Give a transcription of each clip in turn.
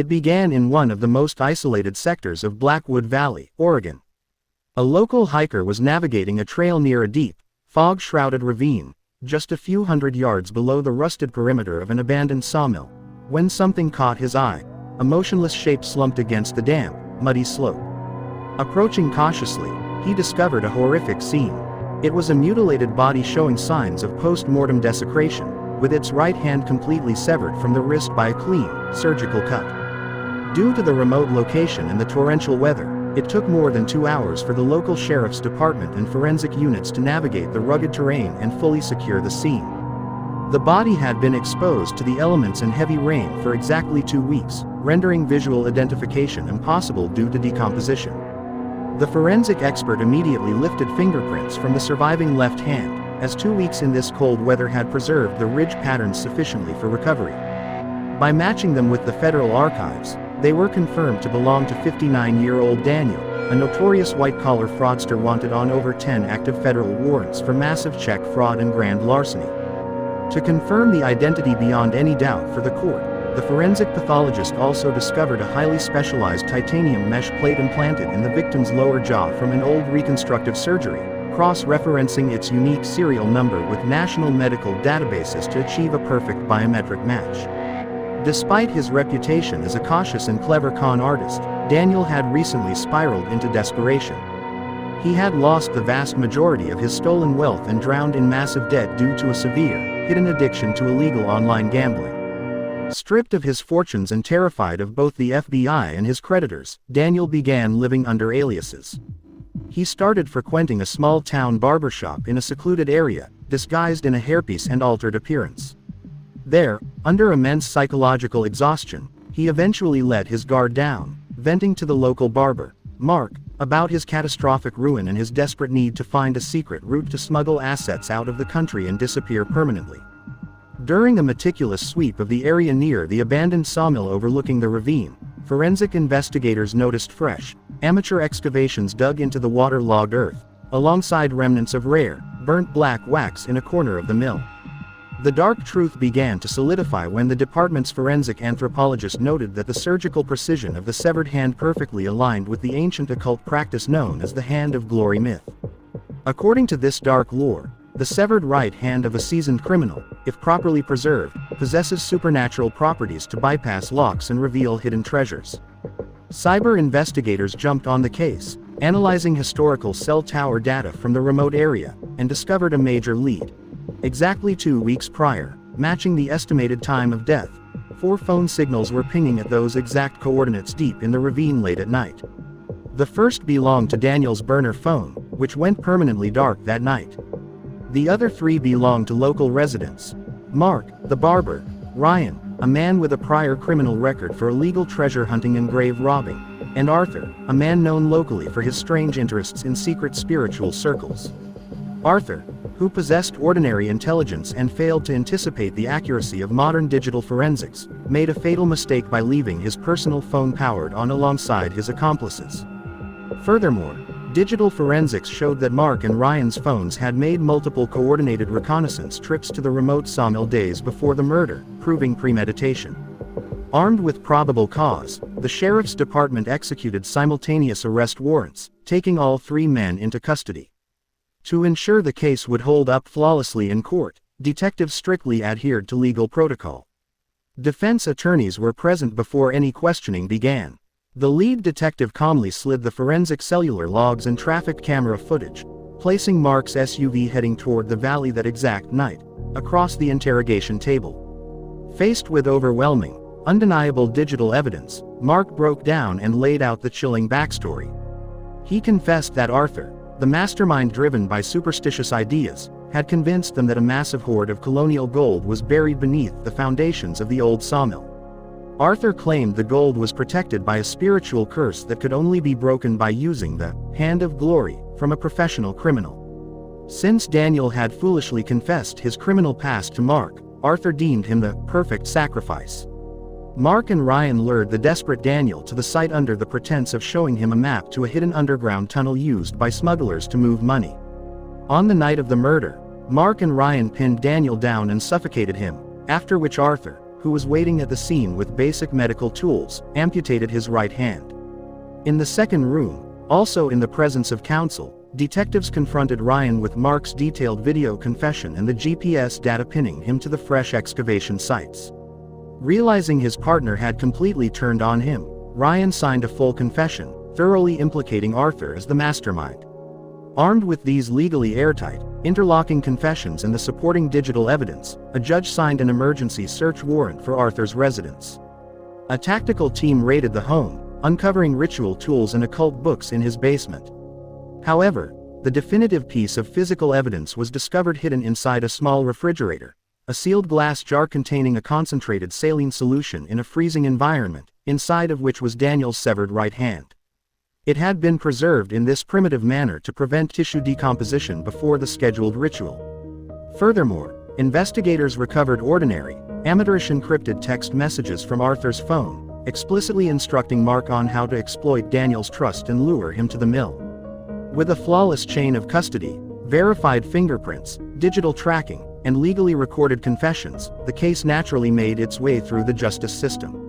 It began in one of the most isolated sectors of Blackwood Valley, Oregon. A local hiker was navigating a trail near a deep, fog-shrouded ravine, just a few hundred yards below the rusted perimeter of an abandoned sawmill, when something caught his eye, a motionless shape slumped against the damp, muddy slope. Approaching cautiously, he discovered a horrific scene. It was a mutilated body showing signs of post-mortem desecration, with its right hand completely severed from the wrist by a clean, surgical cut. Due to the remote location and the torrential weather, it took more than 2 hours for the local sheriff's department and forensic units to navigate the rugged terrain and fully secure the scene. The body had been exposed to the elements and heavy rain for exactly 2 weeks, rendering visual identification impossible due to decomposition. The forensic expert immediately lifted fingerprints from the surviving left hand, as 2 weeks in this cold weather had preserved the ridge patterns sufficiently for recovery. By matching them with the federal archives, they were confirmed to belong to 59-year-old Daniel, a notorious white-collar fraudster wanted on over 10 active federal warrants for massive check fraud and grand larceny. To confirm the identity beyond any doubt for the court, the forensic pathologist also discovered a highly specialized titanium mesh plate implanted in the victim's lower jaw from an old reconstructive surgery, cross-referencing its unique serial number with national medical databases to achieve a perfect biometric match. Despite his reputation as a cautious and clever con artist, Daniel had recently spiraled into desperation. He had lost the vast majority of his stolen wealth and drowned in massive debt due to a severe, hidden addiction to illegal online gambling. Stripped of his fortunes and terrified of both the FBI and his creditors, Daniel began living under aliases. He started frequenting a small-town barbershop in a secluded area, disguised in a hairpiece and altered appearance. There, under immense psychological exhaustion, he eventually let his guard down, venting to the local barber, Mark, about his catastrophic ruin and his desperate need to find a secret route to smuggle assets out of the country and disappear permanently. During a meticulous sweep of the area near the abandoned sawmill overlooking the ravine, forensic investigators noticed fresh, amateur excavations dug into the waterlogged earth, alongside remnants of rare, burnt black wax in a corner of the mill. The dark truth began to solidify when the department's forensic anthropologist noted that the surgical precision of the severed hand perfectly aligned with the ancient occult practice known as the Hand of Glory myth. According to this dark lore, the severed right hand of a seasoned criminal, if properly preserved, possesses supernatural properties to bypass locks and reveal hidden treasures. Cyber investigators jumped on the case, analyzing historical cell tower data from the remote area, and discovered a major lead. Exactly 2 weeks prior, matching the estimated time of death, 4 phone signals were pinging at those exact coordinates deep in the ravine late at night. The first belonged to Daniel's burner phone, which went permanently dark that night. The other 3 belonged to local residents: Mark, the barber; Ryan, a man with a prior criminal record for illegal treasure hunting and grave robbing; and Arthur, a man known locally for his strange interests in secret spiritual circles. Arthur, who possessed ordinary intelligence and failed to anticipate the accuracy of modern digital forensics, made a fatal mistake by leaving his personal phone powered on alongside his accomplices. Furthermore, digital forensics showed that Mark and Ryan's phones had made multiple coordinated reconnaissance trips to the remote sawmill days before the murder, proving premeditation. Armed with probable cause, the sheriff's department executed simultaneous arrest warrants, taking all 3 men into custody. To ensure the case would hold up flawlessly in court, detectives strictly adhered to legal protocol. Defense attorneys were present before any questioning began. The lead detective calmly slid the forensic cellular logs and traffic camera footage, placing Mark's SUV heading toward the valley that exact night, across the interrogation table. Faced with overwhelming, undeniable digital evidence, Mark broke down and laid out the chilling backstory. He confessed that Arthur, the mastermind driven by superstitious ideas, had convinced them that a massive hoard of colonial gold was buried beneath the foundations of the old sawmill. Arthur claimed the gold was protected by a spiritual curse that could only be broken by using the Hand of Glory from a professional criminal. Since Daniel had foolishly confessed his criminal past to Mark, Arthur deemed him the perfect sacrifice. Mark and Ryan lured the desperate Daniel to the site under the pretense of showing him a map to a hidden underground tunnel used by smugglers to move money. On the night of the murder, Mark and Ryan pinned Daniel down and suffocated him, after which Arthur, who was waiting at the scene with basic medical tools, amputated his right hand. In the second room, also in the presence of counsel, detectives confronted Ryan with Mark's detailed video confession and the GPS data pinning him to the fresh excavation sites. Realizing his partner had completely turned on him, Ryan signed a full confession, thoroughly implicating Arthur as the mastermind. Armed with these legally airtight, interlocking confessions and the supporting digital evidence, a judge signed an emergency search warrant for Arthur's residence. A tactical team raided the home, uncovering ritual tools and occult books in his basement. However, the definitive piece of physical evidence was discovered hidden inside a small refrigerator, a sealed glass jar containing a concentrated saline solution in a freezing environment, inside of which was Daniel's severed right hand. It had been preserved in this primitive manner to prevent tissue decomposition before the scheduled ritual. Furthermore, investigators recovered ordinary, amateurish encrypted text messages from Arthur's phone, explicitly instructing Mark on how to exploit Daniel's trust and lure him to the mill. With a flawless chain of custody, verified fingerprints, digital tracking, and legally recorded confessions, the case naturally made its way through the justice system.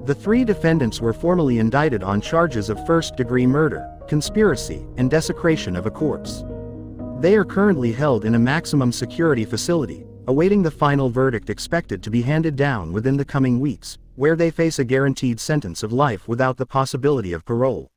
The three defendants were formally indicted on charges of first-degree murder, conspiracy, and desecration of a corpse. They are currently held in a maximum security facility, awaiting the final verdict expected to be handed down within the coming weeks, where they face a guaranteed sentence of life without the possibility of parole.